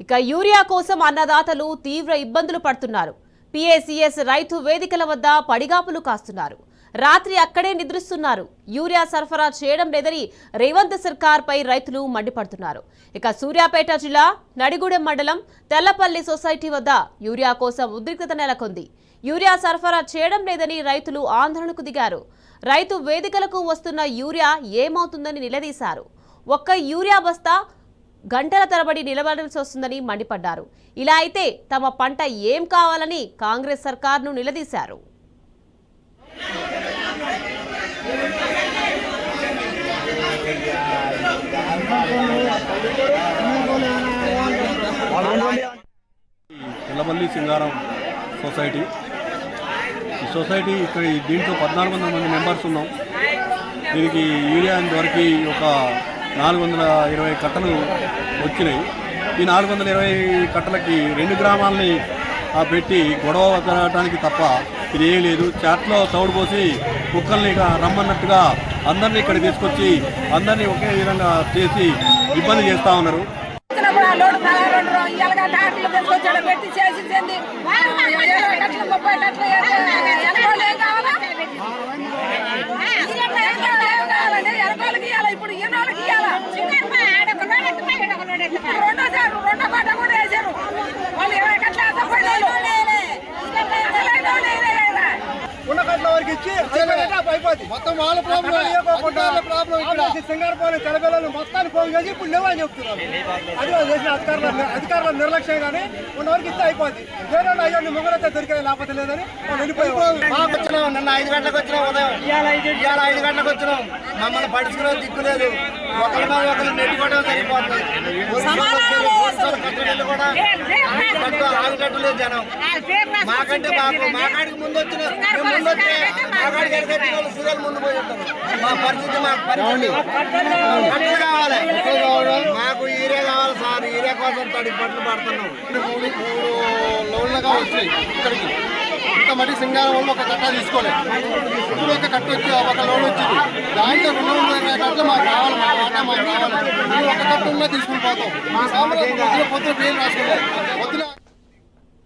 ఇక యూరియా కోసం అన్నదాతలు తీవ్ర ఇబ్బందులు పడుతున్నారు. పిఏసిఎస్ రైతు వేదికల వద్ద పడిగాపులు కాస్తున్నారు. రాత్రి అక్కడే నిద్రిస్తున్నారు. యూరియా సరఫరా చేయడం లేదని రేవంత్ సర్కార్ పై రైతులు మండిపడుతున్నారు. ఇక సూర్యాపేట జిల్లా నడిగూడెం మండలం తెల్లపల్లి సొసైటీ వద్ద యూరియా కోసం ఉద్రిక్తత నెలకొంది. యూరియా సరఫరా చేయడం లేదని రైతులు ఆందోళనకు దిగారు. రైతు వేదికలకు వస్తున్న యూరియా ఏమవుతుందని నిలదీశారు. ఒక్క యూరియా బస్తా గంటల తరబడి నిలబడాల్సి వస్తుందని మండిపడ్డారు. ఇలా అయితే తమ పంట ఏం కావాలని కాంగ్రెస్ సర్కార్ను నిలదీశారు. తెల్లపల్లి సింగారం సొసైటీ ఈ సొసైటీ ఇక్కడ దీంట్లో 1400 మంది మెంబర్స్ ఉన్నాం. దీనికి యూరియా వరకు ఒక 420 కట్టలు వచ్చినాయి. ఈ 420 కట్టలకి 2 గ్రామాలని పెట్టి గొడవ జరగడానికి తప్ప ఇది ఏం లేదు. చాట్లో తౌడు పోసి కుక్కల్ని రమ్మన్నట్టుగా అందరినీ ఇక్కడ తీసుకొచ్చి అందరినీ ఒకే విధంగా చేసి ఇబ్బంది చేస్తూ ఉన్నారు. మొత్తం వాళ్ళ ప్రాబ్లం సింగారపోయిన తెలపిల్లలు మొత్తాన్ని ఫోన్ చేసి ఇప్పుడు లేవని చెప్తున్నారు. అది చేసిన అధికారుల నిర్లక్ష్యం కానీ ఉన్నవరకు ఇస్తే అయిపోద్ది. వేరే అయ్యో మొగలైతే దొరికే లేకపోతే లేదని వచ్చినాం. నిన్న 5 గంటలకు వచ్చినాం, ఉదయం ఇవాళ 5 గంటలకు వచ్చినాం. మమ్మల్ని పడుచుకునే దిక్కు లేదు. ఒకరి మీద ఒకరు నెట్టుకోవడం సరిపోతుంది. కూడా ఆగేటట్టు లేదు జనం. మాకంటే మాకాడికి ముందు వచ్చిన సీరియల్ ముందు పోయి ఉంటారు. మా పరిస్థితి కావాలి. మాకు యూరియా కావాలి సార్. యూరియా కోసం తడి పట్లు పడుతున్నాం. 3 లోన్లుగా వచ్చాయి ఇక్కడికి. ఇంత మట్టి సింగారం వల్ల ఒక కట్ట తీసుకోలేదు. ఇప్పుడు ఒక కట్ట వచ్చి ఒక లోన్ వచ్చింది. దాంట్లో 220 కట్టలు మాకు కావాలి. మా వాటా మాకు కావాలి. ఒక కట్ట ఉన్నా తీసుకుని పోతాం. మా సాంబార్ పొద్దున పేరు రాసుకోలేదు. పొద్దున